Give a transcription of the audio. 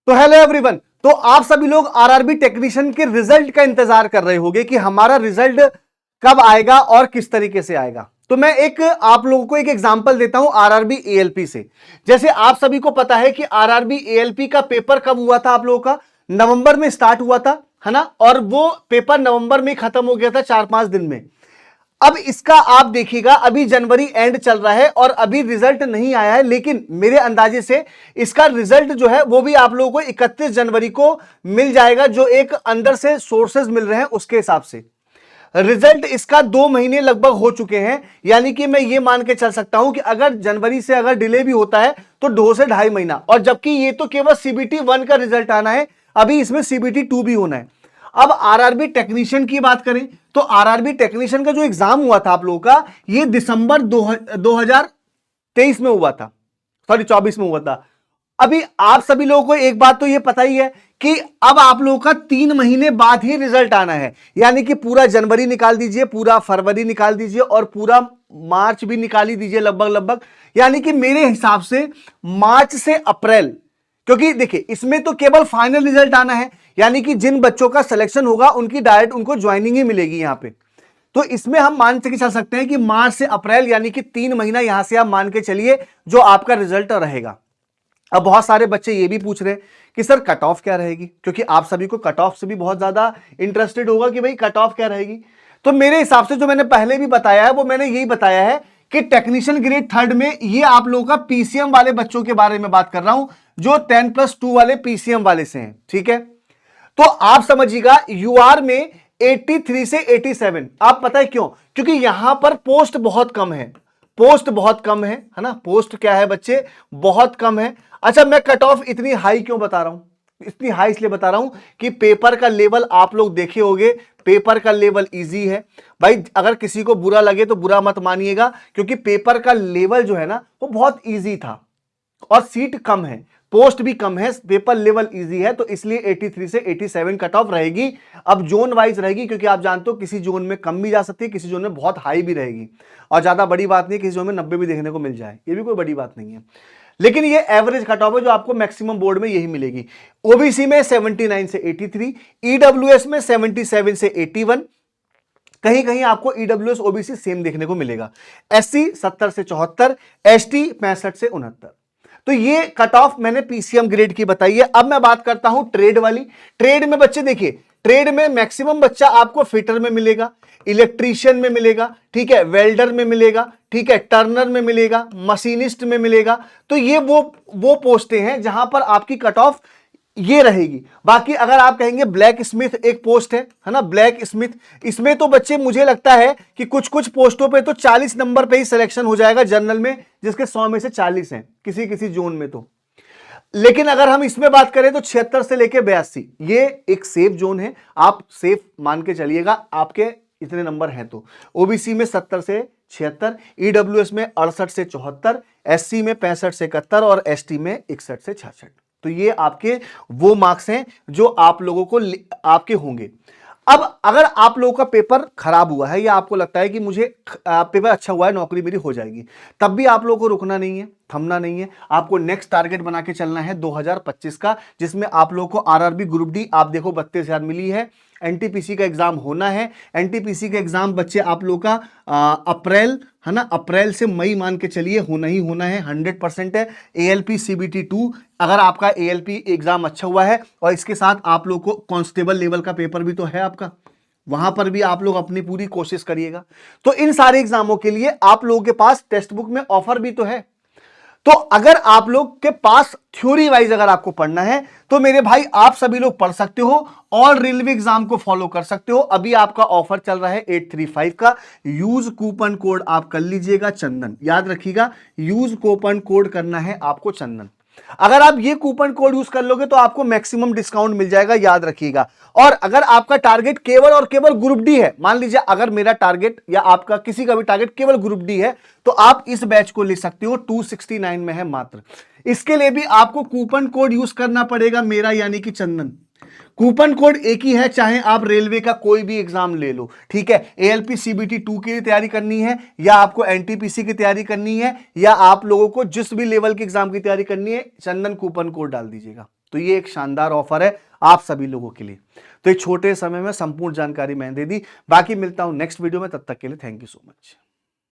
तो hello everyone. तो आप सभी लोग आरआरबी टेक्नीशियन के रिजल्ट का इंतजार कर रहे होंगे कि हमारा रिजल्ट कब आएगा और किस तरीके से आएगा। तो मैं आप लोगों को एक एग्जांपल देता हूं आरआरबी एएलपी से। जैसे आप सभी को पता है कि आरआरबी एएलपी का पेपर कब हुआ था, आप लोगों का नवंबर में स्टार्ट हुआ था, है ना। और वो पेपर नवंबर में खत्म हो गया था 4-5 दिन में। अब इसका आप देखिएगा, अभी जनवरी एंड चल रहा है और अभी रिजल्ट नहीं आया है, लेकिन मेरे अंदाजे से इसका रिजल्ट जो है वो भी आप लोगों को 31 जनवरी को मिल जाएगा, जो एक अंदर से सोर्सेज मिल रहे हैं उसके हिसाब से। रिजल्ट इसका 2 महीने लगभग हो चुके हैं, यानी कि मैं ये मान के चल सकता हूं कि अगर जनवरी से अगर डिले भी होता है तो 2 से 2.5 महीना। और जबकि ये तो केवल सीबीटी 1 का रिजल्ट आना है, अभी इसमें सीबीटी 2 भी होना है। अब आरआरबी टेक्नीशियन की बात करें तो आरआरबी टेक्नीशियन का जो एग्जाम हुआ था आप लोगों का, ये दिसंबर 2023 में हुआ था, सॉरी 24 में हुआ था। अभी आप सभी लोगों को एक बात तो ये पता ही है कि अब आप लोगों का 3 महीने बाद ही रिजल्ट आना है, यानी कि पूरा जनवरी निकाल दीजिए, पूरा फरवरी निकाल दीजिए और पूरा मार्च भी निकाल ही दीजिए लगभग लगभग। यानी कि मेरे हिसाब से मार्च से अप्रैल, क्योंकि देखिए इसमें तो केवल फाइनल रिजल्ट आना है, यानी कि जिन बच्चों का सिलेक्शन होगा उनकी डायरेक्ट उनको ज्वाइनिंग ही मिलेगी यहां पे। तो इसमें हम मान के चल सकते हैं कि मार्च से अप्रैल यानी कि 3 महीना यहां से आप मान के चलिए जो आपका रिजल्ट रहेगा। अब बहुत सारे बच्चे ये भी पूछ रहे हैं कि सर कट ऑफ क्या रहेगी, क्योंकि आप सभी को कट ऑफ से भी बहुत ज्यादा इंटरेस्टेड होगा कि भाई कट ऑफ क्या रहेगी। तो मेरे हिसाब से जो मैंने पहले भी बताया है वो मैंने यही बताया है कि टेक्नीशियन ग्रेड 3 में ये आप लोगों का पीसीएम वाले बच्चों के बारे में बात कर रहा हूं, जो 10+2 वाले पीसीएम वाले से हैं, ठीक है। तो आप समझिएगा यूआर में 83 से 87। आप पता है क्यों? क्योंकि यहां पर पोस्ट बहुत कम है, पोस्ट बहुत कम है ना। पोस्ट क्या है बच्चे, बहुत कम है। अच्छा, मैं कट ऑफ इतनी हाई क्यों बता रहा हूं? इतनी हाई इसलिए बता रहा हूं कि पेपर का लेवल आप लोग देखे होंगे, पेपर का लेवल इजी है भाई। अगर किसी को बुरा लगे तो बुरा मत मानिएगा, क्योंकि पेपर का लेवल जो है ना वो बहुत इजी था और सीट कम है, पोस्ट भी कम है, पेपर लेवल इजी है, तो इसलिए 83 से 87 कट ऑफ रहेगी। अब जोन वाइज रहेगी, क्योंकि आप जानते हो किसी जोन में कम भी जा सकती है, किसी जोन में बहुत हाई भी रहेगी। और ज्यादा बड़ी बात नहीं, किसी जोन में 90 भी देखने को मिल जाए, ये भी कोई बड़ी बात नहीं है। लेकिन ये एवरेज कट ऑफ है जो आपको मैक्सिमम बोर्ड में यही मिलेगी। ओबीसी में 79 से 83, ईडब्ल्यूएस में 77 से 81, कहीं कहीं आपको ईडब्ल्यूएस ओबीसी सेम देखने को मिलेगा। एससी 70 से 74, एसटी 65 से 69। तो ये कट ऑफ मैंने पीसीएम ग्रेड की बताई है। अब मैं बात करता हूं ट्रेड वाली। ट्रेड में बच्चे देखिए, ट्रेड में मैक्सिमम बच्चा आपको फिटर में मिलेगा, इलेक्ट्रीशियन में मिलेगा, ठीक है, वेल्डर में मिलेगा, ठीक है, टर्नर में मिलेगा, मशीनिस्ट में मिलेगा। तो ये वो पोस्टें हैं जहां पर आपकी कट ऑफ ये रहेगी। बाकी अगर आप कहेंगे ब्लैक स्मिथ एक पोस्ट है ना, ब्लैक स्मिथ, इसमें तो बच्चे मुझे लगता है कि कुछ कुछ पोस्टों पे तो 40 नंबर पे ही सिलेक्शन हो जाएगा जनरल में, जिसके 100 में से 40 हैं किसी किसी जोन में तो। लेकिन अगर हम इसमें बात करें तो 76 से लेके 82 ये एक सेफ जोन है, आप सेफ मान के चलिएगा, आपके इतने नंबर हैं तो। ओबीसी में 70 से 76, ईडब्ल्यूएस में 68 से 74, एससी में 65 से 71 और एसटी में 61 से 66। तो ये आपके वो मार्क्स हैं जो आप लोगों को आपके होंगे। अब अगर आप लोगों का पेपर खराब हुआ है या आपको लगता है कि मुझे पेपर अच्छा हुआ है, नौकरी मेरी हो जाएगी, तब भी आप लोगों को रुकना नहीं है, थमना नहीं है। आपको नेक्स्ट टारगेट बना के चलना है 2025 का, जिसमें आप लोगों को आरआरबी ग्रुप डी आप देखो 32,000 मिली है। एनटीपीसी का एग्जाम होना है। एनटीपीसी का एग्जाम बच्चे आप लोगों का अप्रैल, है ना, अप्रैल से मई मान के चलिए होना ही होना है, 100% है। एएलपी सीबीटी 2, अगर आपका एएलपी एग्जाम अच्छा हुआ है और इसके साथ आप लोग को कांस्टेबल लेवल का पेपर भी तो है आपका, वहां पर भी आप लोग अपनी पूरी कोशिश करिएगा। तो इन सारे एग्जामों के लिए आप लोगों के पास टेक्स्ट बुक में ऑफर भी तो है। तो अगर आप लोग के पास थ्योरी वाइज अगर आपको पढ़ना है तो मेरे भाई आप सभी लोग पढ़ सकते हो और रेलवे एग्जाम को फॉलो कर सकते हो। अभी आपका ऑफर चल रहा है 835 का। यूज कूपन कोड आप कर लीजिएगा चंदन, याद रखिएगा, यूज कूपन कोड करना है आपको चंदन। अगर आप ये कूपन कोड यूज कर लोगे तो आपको मैक्सिमम डिस्काउंट मिल जाएगा, याद रखिएगा। और अगर आपका टारगेट केवल और केवल ग्रुप डी है, मान लीजिए अगर मेरा टारगेट या आपका किसी का भी टारगेट केवल ग्रुप डी है, तो आप इस बैच को ले सकते हो, 269 में है मात्र। इसके लिए भी आपको कूपन कोड यूज करना पड़ेगा मेरा, यानी कि चंदन। कूपन कोड एक ही है, चाहे आप रेलवे का कोई भी एग्जाम ले लो, ठीक है। एएलपी सीबीटी 2 की तैयारी करनी है, या आपको एनटीपीसी की तैयारी करनी है, या आप लोगों को जिस भी लेवल के एग्जाम की तैयारी करनी है, चंदन कूपन कोड डाल दीजिएगा। तो ये एक शानदार ऑफर है आप सभी लोगों के लिए। तो एक छोटे समय में संपूर्ण जानकारी मैंने दे दी। बाकी मिलता हूं नेक्स्ट वीडियो में, तब तक के लिए थैंक यू सो मच।